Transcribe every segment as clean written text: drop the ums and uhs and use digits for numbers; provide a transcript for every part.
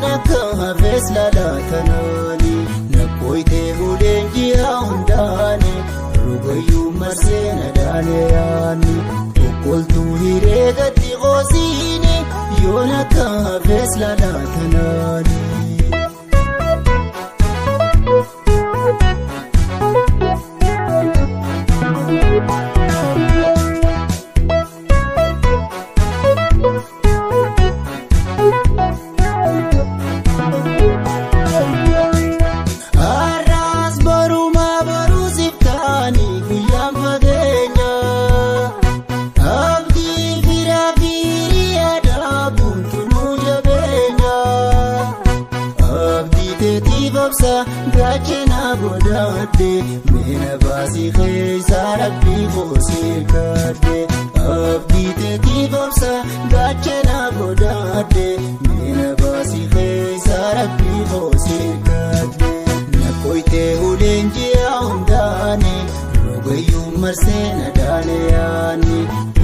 yoona kaafes laalaatanani nakkooyte huleenjiyaa hundaani rugayyuu marsee nadaaleyaani okkoltuu hireegatti qoosiini yoona kaafes laalaatanani. Gaachana godhaadhe meena baasii keessaa rabbii koosee kaadhe abdiiteetii boobsa gaachana godhaadhe meena baasii keessaa rabbii koosee kaadhe nakkooyte huleenjiyaa hundaani rugayyuu marsee nadaaleyaani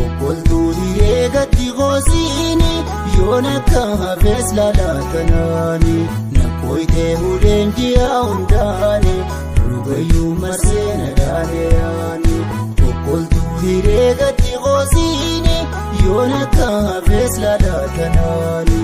okkoltuu hireegatti qoosiini yoona kaafes laalaatanani. Nakkooyte huleenjiyaa hundaani rugayyuu marsee nadaaleyaani okkoltuu hireegatti qoosiini yoona kaafes laalaatanani.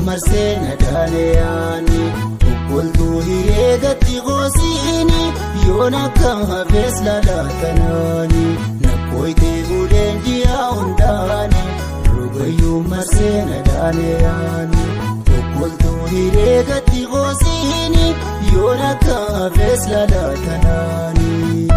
Marsee nadaaleyaani okkoltuu hireegatti qoosiini yoona kaafes laalaatanani nakkooyte huleenjiyaa hundaani rugayyuu marsee nadaaleyaani okkoltuu hireegatti qoosiini yoona kaafes laalaatanani.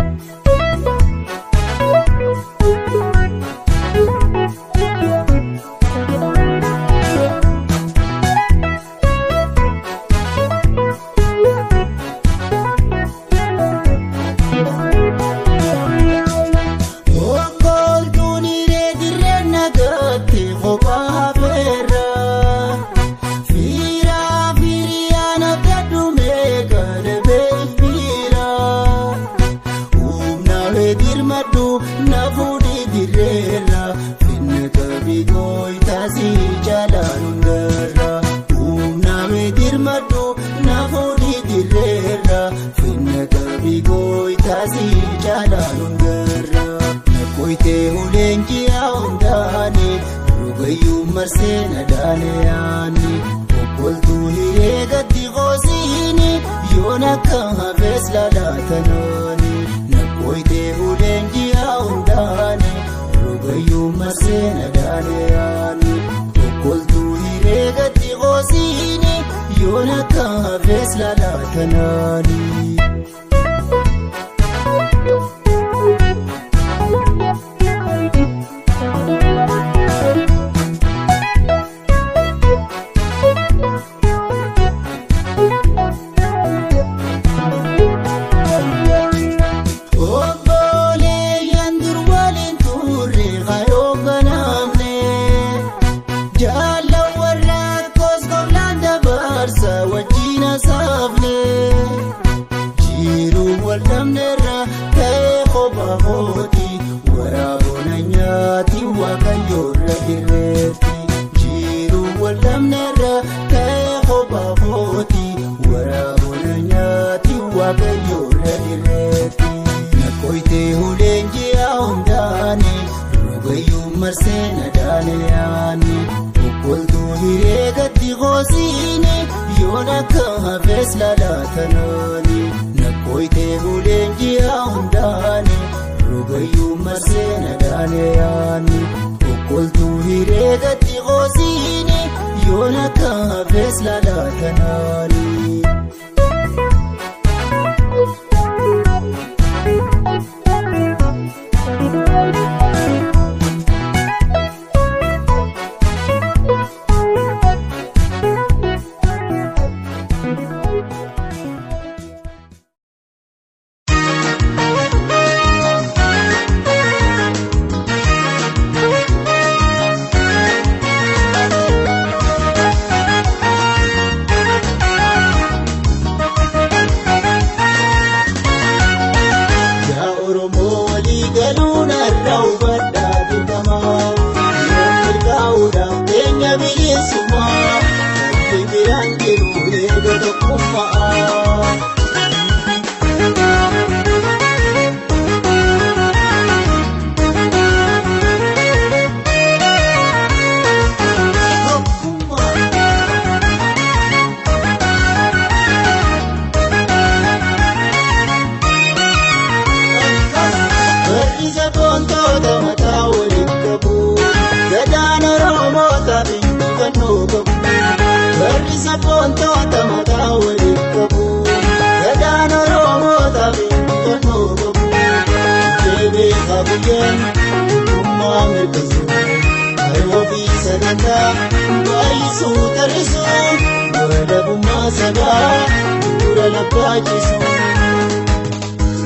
Nafuudhi dirreerra finna qabii gooytaasii jaalaalungarra humnaame dirmadhu nafuudhi dirreerra finna qabii gooytaasii jaalaalungarra nakkooyte huleenjiyaa hundaani rugayyuu marsee nadaaleyaani okkoltuu hireegatti qoosiini yoona kaafes laalaatanani nakkooyte huleenjiyaa hundaani rugayyuu marsee nadaaleyaani okkoltuu hireegatti qoosiini yoona kaafes laalaatanani. marsee nadaaleyaani okkoltuu hireegatti qoosiini yoon akka hafees lalaatanaani nakkooytee buleenjiyaa hundaani rogayyuu marsee nadaaleyaa. herreegatti qoosiini yoon akka hafees laalaatanani.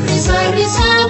Risar risar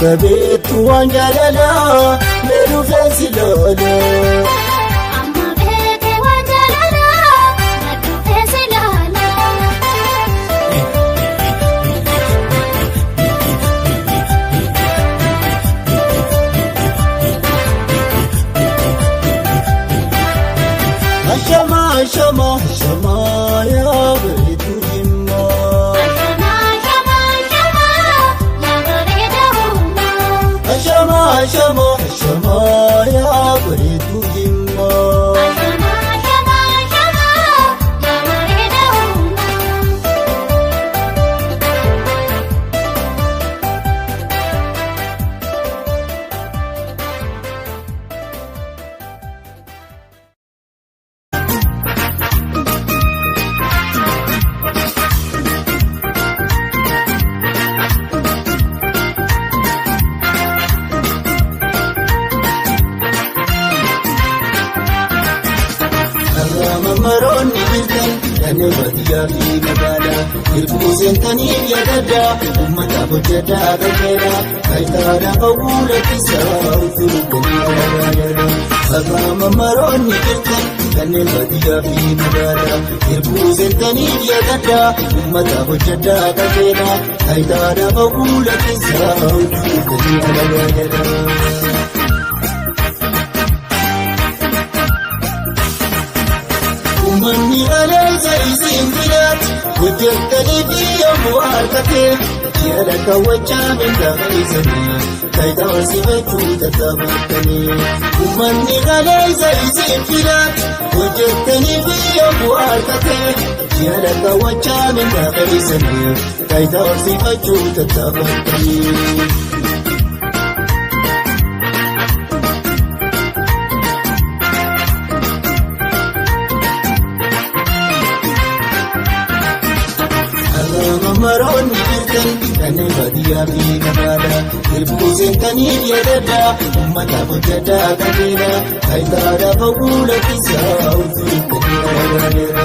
akka beektu waan jaalalaa meeduu feensi loola. Amma beekee waan jaalalaa meeduu feensi loola. Ashama ashama ashama yaa bareedu himma. Ashama ashama ashama yaa bareedu himma. Maroonni birtan kanneen baadiyyaa fi magaalaa hir'uu seentanii yaadaddaa uummataaf hojjetaa qajeelaa faayidaadhaan hawwuulattisaa ulfurukanii gargaara. Akaama maroonni birtan kanneen baadiyyaa fi magaalaa hir'uu seentanii yaadaddaa uummataaf hojjetaa qajeelaa faayidaadhaan hawwuulattisaa ulfurukanii gargaara. Manni aleessa isiin filaati hojjettanii fi yommuu harkatee yaada kaawwachaa beekaa isanii taayitaa horsifachuu tattaafatanii. Manni aleessa isiin filaati hojjettanii fi yommuu harkatee yaada kaawwachaa beekaa isanii taayitaa horsifachuu tattaafatanii. Maroonni birtan kanneen baadiyyaa fi magaalaa hir'uu seentanii yaadaddaa uummataaf hojjetaa qajeelaa faayidaadhaaf hawwuulattisaa ulfurukanii gargaara.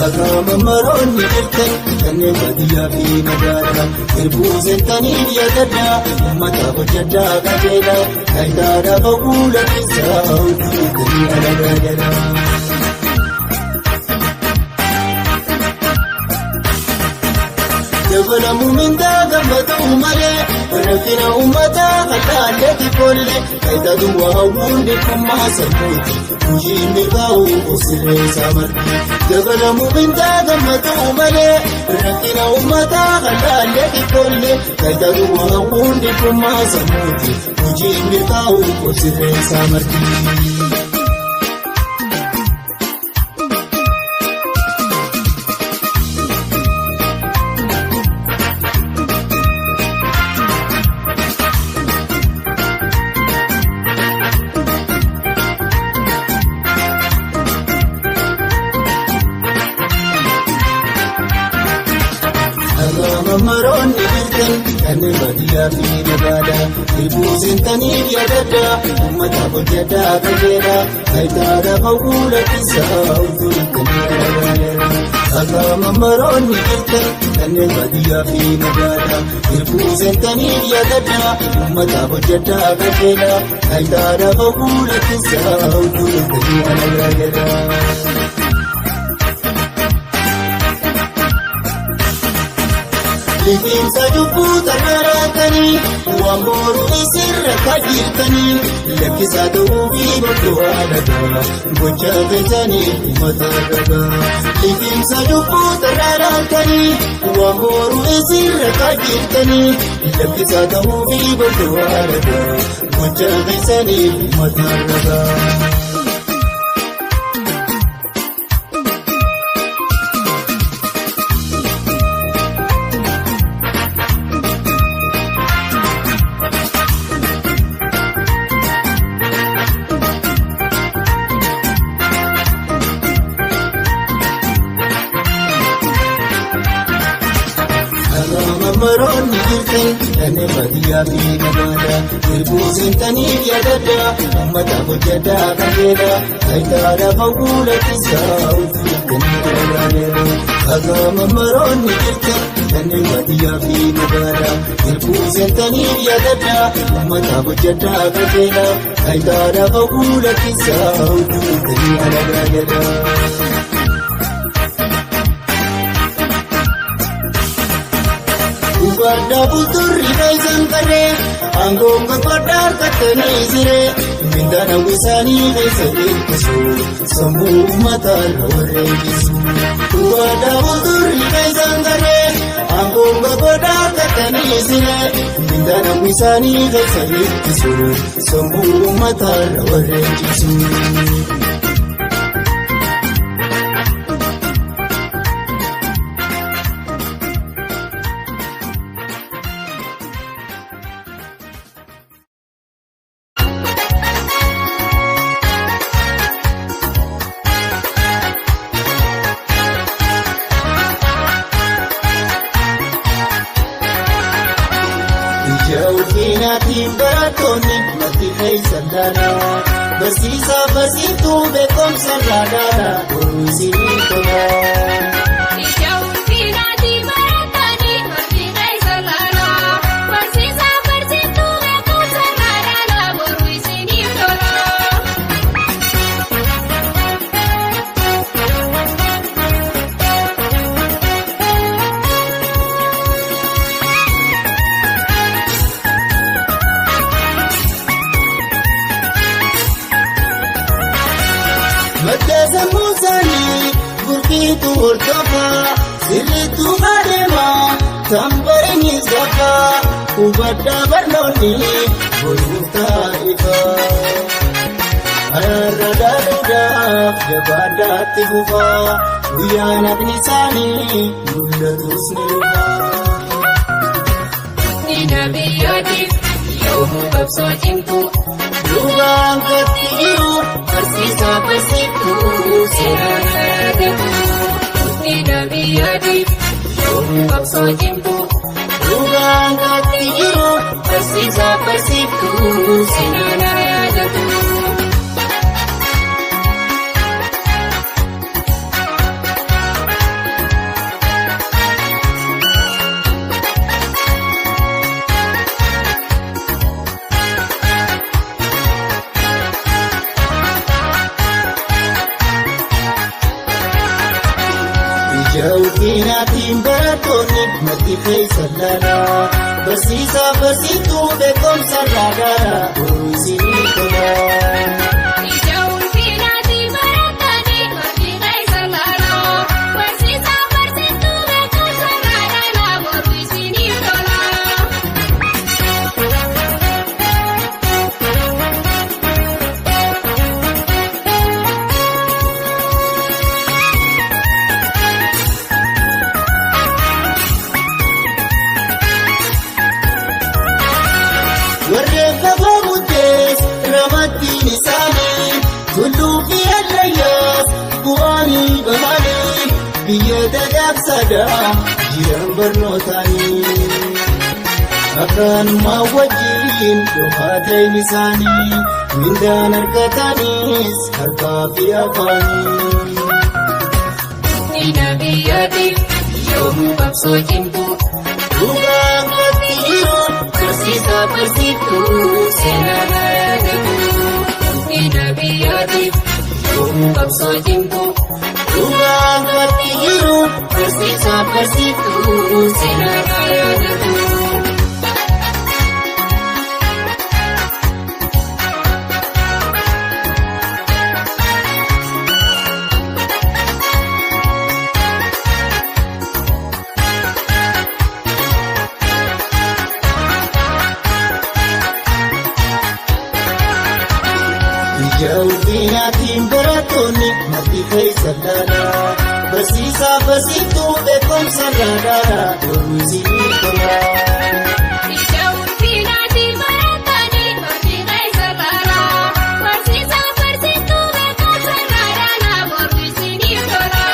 Akaama maroonni birtan kanneen baadiyyaa fi magaalaa hir'uu seentanii yaadaddaa uummataaf hojjetaa qajeelaa faayidaadhaaf hawwuulattisaa ulfurukanii gargaara. Dabalamu mindaa gammatu malee rakkina uummataa kalaalleetti kolle faayidaa duwwaa hawwuun kummaa sammuuti hojiin mirgaa'u sirreessaa marti. Dabalamu mindaa gammatu malee rakkina uummataa kalaalleetti kolle faayidaa duwwaa hawwuun kummaa sammuuti hojiin mirgaa'u sirreessaa marti. Maroonni birtan kanneen baadiyyaa fi magaalaa hir'uu seentanii yaadaddaa uummataaf hojjetaa qajeelaa faayidaadhaaf hawwuulattisaa ulfurukanii gargaara. Akaama maroonni birtan kanneen baadiyyaa fi magaalaa hir'uu seentanii yaadaddaa uummataaf hojjetaa qajeelaa faayidaadhaaf hawwuulattisaa ulfurukanii gargaara. Liqimsa lubbuu tarraaraatanii waan boru isirra kaajirtanii lakkisaa ta'uu fi boqqoo haadhataa gocha keessanii uummata ragaa. Liqimsa lubbuu tarraaraatanii waan boru isirra kaajirtanii lakkisaa ta'uu fi boqqoo haadhataa gocha keessanii uummata ragaa. Maroonni birtan kanneen baadiyyaa fi magaalaa hir'uu seentanii yaadaddaa uummataaf hojjetaa qajeelaa faayidaadhaaf hawwuulattisaa ulfurukanii gargaara. Agama maroonni jirta kanneen baadiyyaa fi magaalaa Ilkuu seentaniif yaadadha ummataaf hojjedhaa qajeela Ayitaadhaaf haguula keessaa hojjetanii alagaa jedha Ubaadhaa bulturri keessan qaree aangoon barbaadhaa harkattanii siree Mindaan hawwisaanii keessa beekisu sammuu uummataa irra wareegisu Ubaadhaa bulturri keessan qaree aangoon barbaadhaa harkattanii siree Mindaan hawwisaanii keessa beekisu sammuu uummataa irra wareegisu Ujjinaatiin barattoonni matti keessan dhaadhaa barsiisaa barsiiftuu beekumsa dhaadhaa boruusinii tola. Ujjinaatiin barattoonni matti keessan dhaadhaa barsiisaa barsiiftuu beekumsa dhaadhaa boruusinii tola. Madda muusanii gurgiitu hordofaa sirriitu adeemaa tambariinis gafaa hubadhaa barnoonni boruuf taa'ifaa har'a dhaaluudhaaf jabaadhaatti fufaa guyyaan hafni isaanii mul'atus ni dhufaa. Diina biyyaatiif yoomuu qabsoo cimtuu Dhugaan gadi jiru barsiisaa barsiiftuu seeraan yaadatu Diina biyyaatiif yoomuu qabsoo cimtuu Dhugaan gadi jiru barsiisaa barsiiftuu seeraan yaadatu Ujjinaatiin barattoonni matti keessan dhaadhaa barsiisaa barsiiftuu beekumsa dhaadhaa boruusinii tola. Ujjinaatiin barattoonni matti keessan dhaadhaa barsiisaa barsiiftuu beekumsa dhaadhaa boruusinii tola. Warreen fagoo muddees ramaddiin isaanii tulluu fi hallayyaas bu'aanii bahanii biyya dagaagsaadhaa jiran barnootaanii akkanumaa wajjin dhokaateen isaanii mindaan argataniis harkaa fi afaanii. Diina biyyaatiif yoomuu qabsoo cimtuu dhugaan gadi jiru barsiisaa barsiiftuu seeraan yaadatu Diina biyyaatiif yoomuu qabsoo cimtuu dhugaan gadi jiru barsiisaa barsiiftuu seeraan yaadatu. Ujjinaatiin barattoonni matti keessan dhaadhaa barsiisaa barsiiftuu beekumsa dhaadhaa boruusinii tola. Ujjinaatiin barattoonni matti keessan dhaadhaa barsiisaa barsiiftuu beekumsa dhaadhaa boruusinii tola.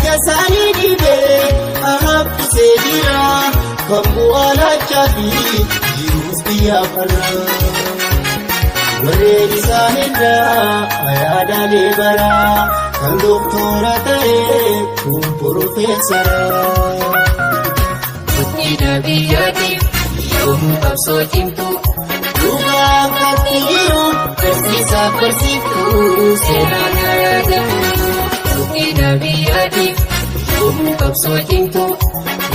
yaada isaanii dhibee hambisee jira kan bu'aa laachaa fi jiruus biyyaaf har'a. Warreen isaanirraa yaadaalee baraa kan doktora ta'e kun profeesara. Guddina biyyaatiif yoomuu qabsoo cimtu Dhugaan fakki jiru barsiisaaf barsiiftuu seenaan haa yaadamu. Guddina biyyaatiif yoomuu qabsoo cimtu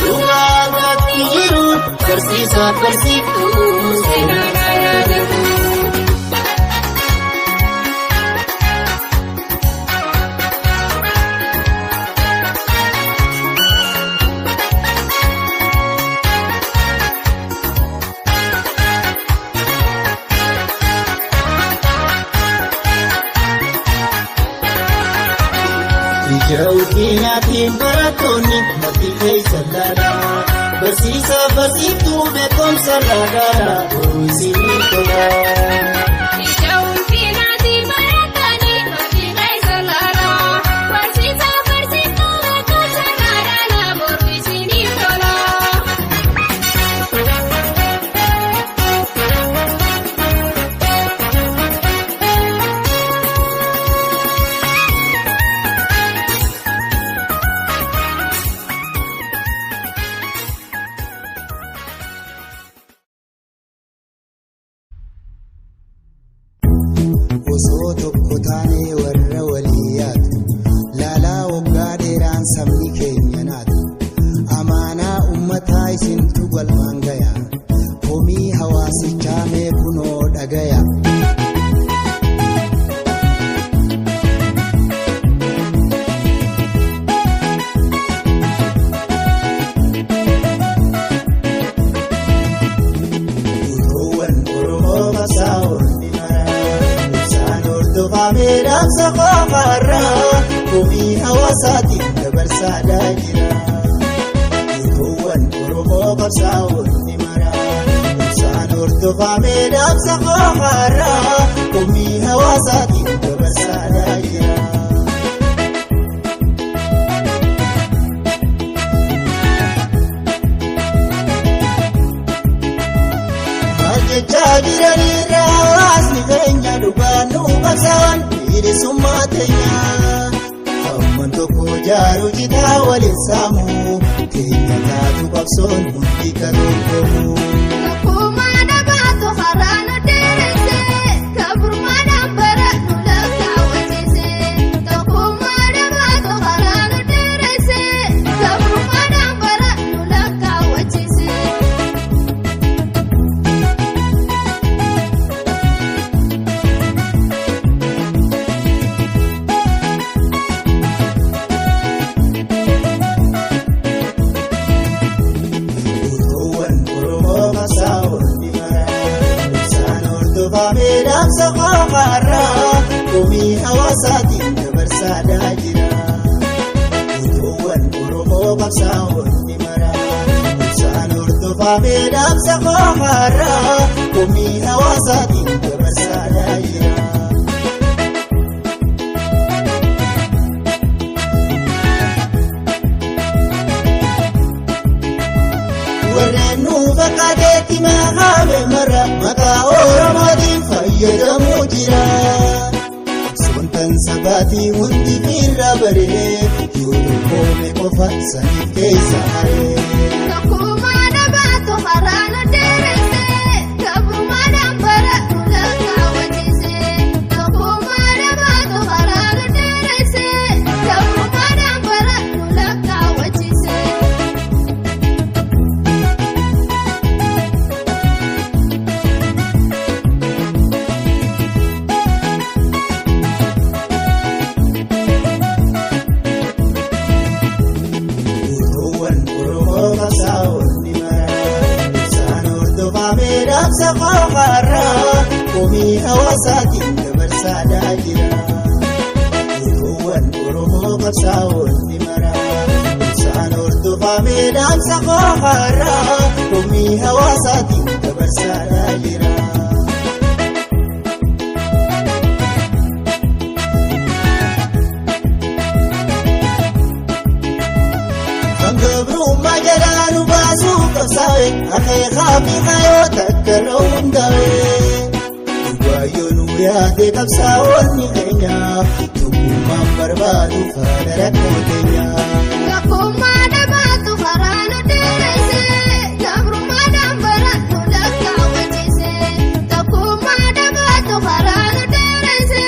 Dhugaan fakki jiru barsiisaaf barsiiftuu seenaan haa yaadamu. Ija ulfinaatiin barattoonni matii keessan laalaa barsiisaaf barsiiftuu beekumsa laalaa boruu isinii tola. Ija ulfinaatiin barattoonni matii keessan laalaa barsiisaaf barsiiftuu beekumsa laalaa boruu isinii tola. Osoo tokko taanee warra walii yaadu laalaa waggaa dheeraan sabni keenya naatu amaanaa ummataa isintu galmaan gaya komii hawaasichaa mee kunoo dhagaya. Dhaamsa qofaarraa komii hawaasaatiin dabarsaa jira. Utuuwwan Oromoo qabsaa'uun ni mara. Ibsaan hordofamee dhaamsa qofaarraa komii hawaasaatiin dabarsaa jira. Maal jechaa jiranirraa hawaasni keenya dhugaan nu qabsaan. Bilisummaa teenya hamman tokko jaaru jitaa waliin saamu keenya taatu qabsoon hundi karoorfamu. Tokkummaa dhabaatu karaa nu dheeresse gabrummaadhaan bara nu lakkaawwachiise. Tokkummaa dhabaatu karaa nu dheeresse gabrummaadhaan bara nu lakkaawwachiise. Dhaamsa qofaarraa komii hawaasaatiin dabarsaa jira. Utuuwwan Oromoo qabsaa'uun ni mara. Ibsaan hordofamee dhaamsa qofaarraa komii hawaasaatiin dabarsaa jira. Warreen nu fakkaateetti mahaame mara maqaa Oromootiin fayyadamuu jira. Soontan sabaatii hundi firra baree yoo tokkoome qofa saniif keessa haree. Tokkummaa dhabaatu karaa nu dheeresse gabrummaadhaan bara nu lakkaawwachiise. Tokkummaa dhabaatu karaa nu dheeresse gabrummaadhaan bara nu lakkaawwachiise. Dhaamsa qofaarraa komii hawaasaatiin dabarsaa jira. Utuuwwan Oromoo qabsaa'uun ni mara. Ibsaan hordofamee dhaamsa qofaarraa komii hawaasaatiin dabarsaa jira. jiraate qabsaa'onni keenya tokkummaan barbaadu faana rakkoo keenya. Tokkummaa dhamaatu karaa nu diriirse gabrummaadhaan barattu lakkaawwachiise. Tokkummaa dhamaatu karaa nu diriirse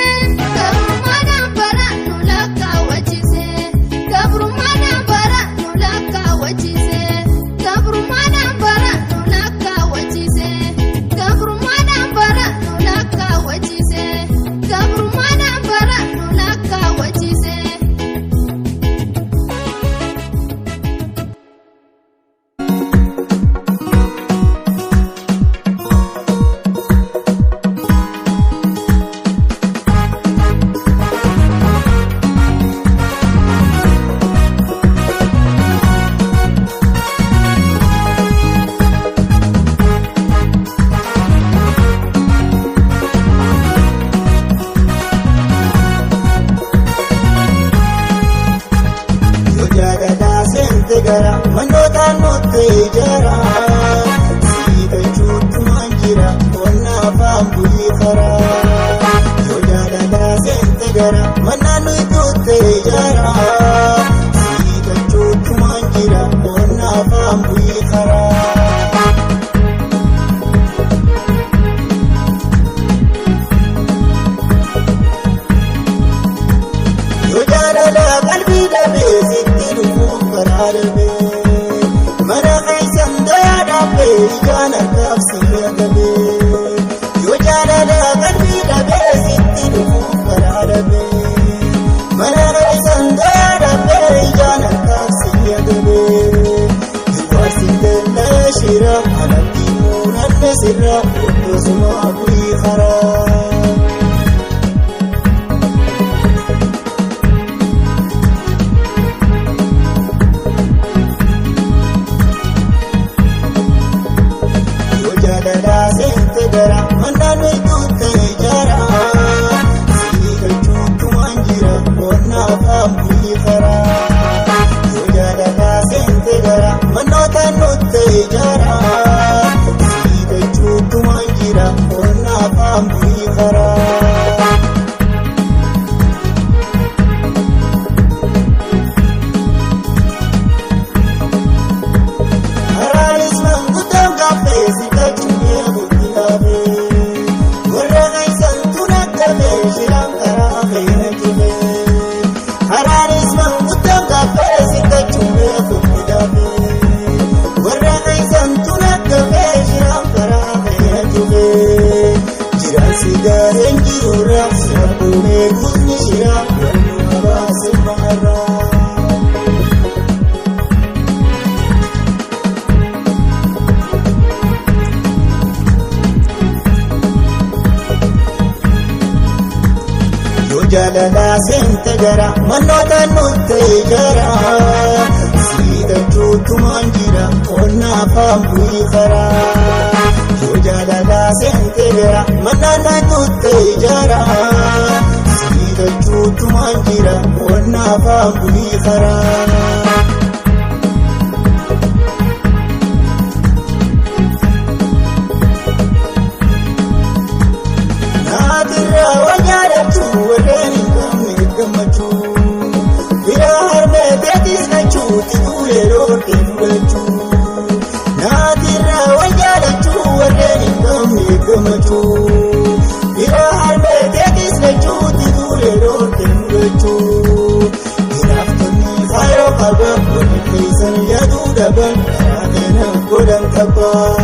gabrummaadhaan barattu lakkaawwachiise. Gabrummaadhaan barattu lakkaawwachiise. Gabrummaadhaan barattu lakkaawwachiise. Gabrummaadhaan barattu lakkaawwachiise. Gabrummaadhaan barattu lakkaawwachiise. Gara manootaan nutti jara siita chuutumaan jira qonna afaan bulii karaa yoo jaalala seente gara manaan nutti jara siita chuutumaan jira qonna afaan bulii karaa. Yoo jaalala qalbii dhabee sitti dhufuuf karaa dhabee. Ijaan harkaaf si eegalee yoo jaalala qalbii dhabee sitti dhufuuf karaa dhabee mana keessan gayaa dhabee ijaan harkaaf si eegalee dubarsi dallee shira alatti muunanne sirra ottosuma bu'ii karaa. Gara manaan nuti jara siita chuutumaan jira qonna afaan bulii karaa yoo jaalala seente gara manootaan nuti jara siita chuutumaan jira qonna afaan bulii karaa. Haraanis manguddaan gaaffee si gachuu warra keessan tunattame shiraan karaa feene tume haraanis manguddaan gaaffee sittachume fufni dhabe warra keessan tunattame shiraan karaa feene tume jiraan si gaareen jiruura sira buunee guutni shiraa wannuma baase maarraa. Jaalala seente gara manootaan nutti jara siita chuutumaan jira qonna afaan bulii karaa yoo jaalala seente gara manootaan nutti jara siita chuutumaan jira qonna afaan bulii karaa. Warreen hin qabne gammachuu biraa harmee teetis nachuutti duulee roorkee fudhachuu naatirraa wal jaalachuu warreen hin qabne gammachuu biraa harmee teetis nachuutti duulee roorkee fudhachuu jiraaftonni faayoo qaba waliin keessan yaaduu dhaban karaa keenya godhan qabaa.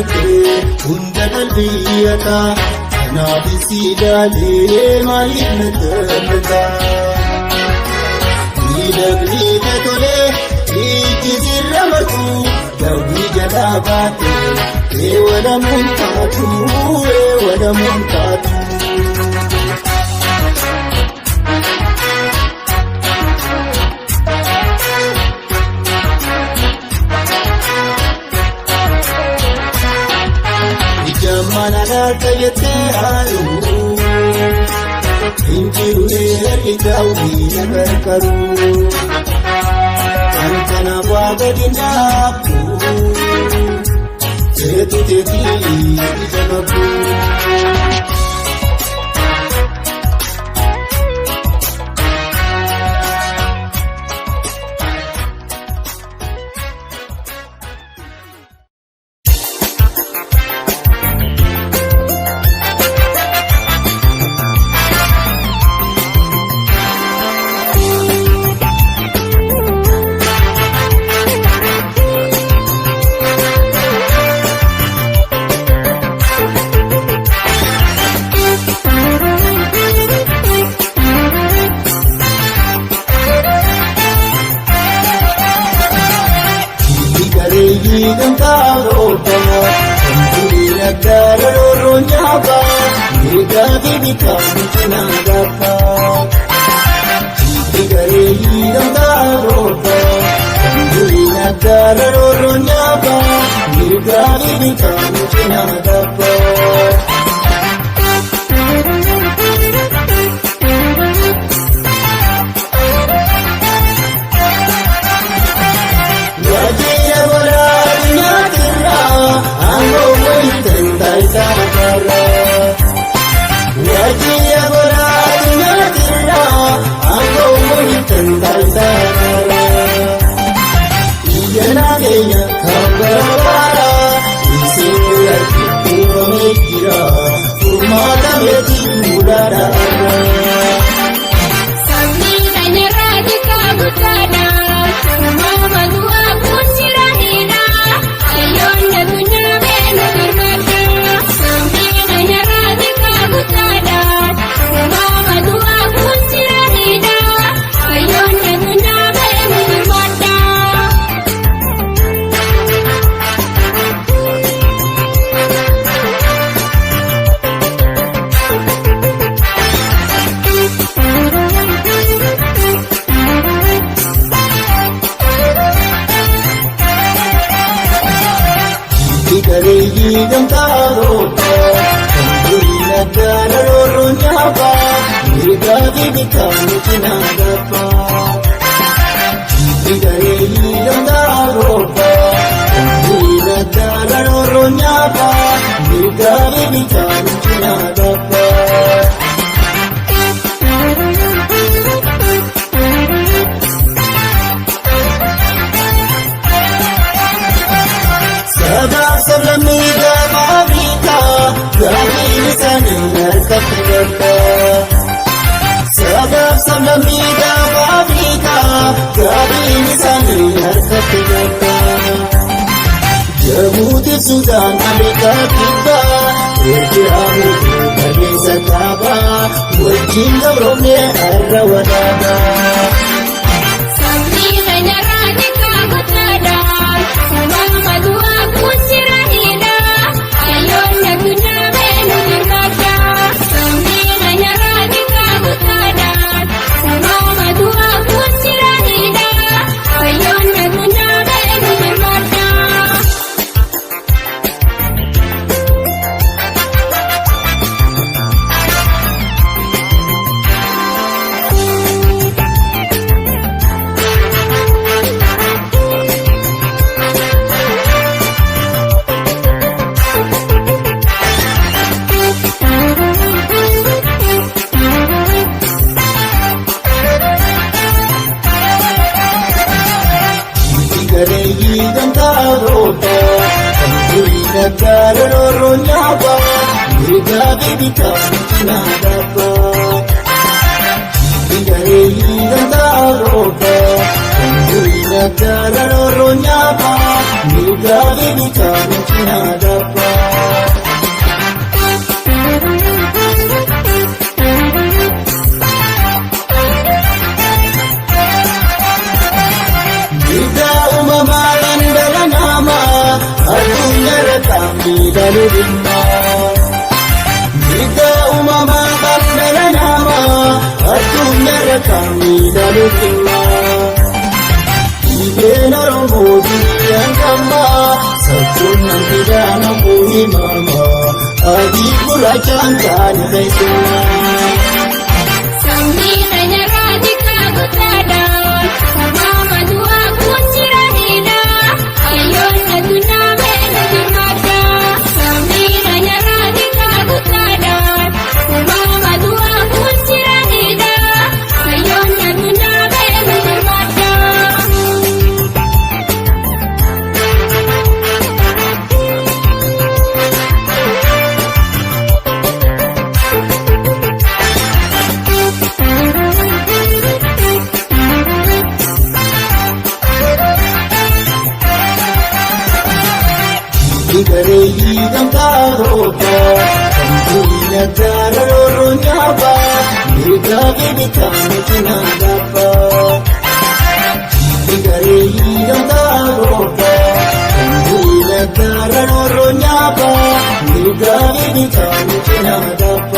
argee hunda qalbiyyata kanaaf si ilaalee maaliif na gammata miidhagni na tolee ijji sirra martu dawwii jalaa baate walamuun taatu walamuun taatu. Mana kayete alu, injiru eritawi nagarkaru, antana wagadinapu, tetu jagabu. Sudan Amerika kita berjamu dari Sakaba wajib romne arrawadada Sambil menyerahnya kamu tada Semua madua kuncirahina Ayo nyagunya menuju raja Sambil menyerahnya kamu tada Semua madua kuncirahina Ayo nyagunya menuju raja Karoronya Mirga bibika Nadapa Bingare Hidantaroka Kandurina Karoronya Mirga bibika Nadapa beekama. Ibeen Oromootii hangama sabboon hanqidhaan hambuu himama adii gurraachaan taane beekama. Sabni keenya raadikaa guddaadhaan sababa du'aa kun jiraanidha. Ayyoon addunyaa beeku birmadha. Sabni keenya raadikaa guddaadhaan sababa du'aa kun jiraanidha. Ayyoon addunyaa beeku birmadha. Digareeyi gamtaarooba kan duwina gaararoo nyaaba mirgaa fi bitaan cinaa gaafa. Digareeyi gamtaarooba kan duwina gaararoo nyaaba mirgaa fi bitaan cinaa gaafa.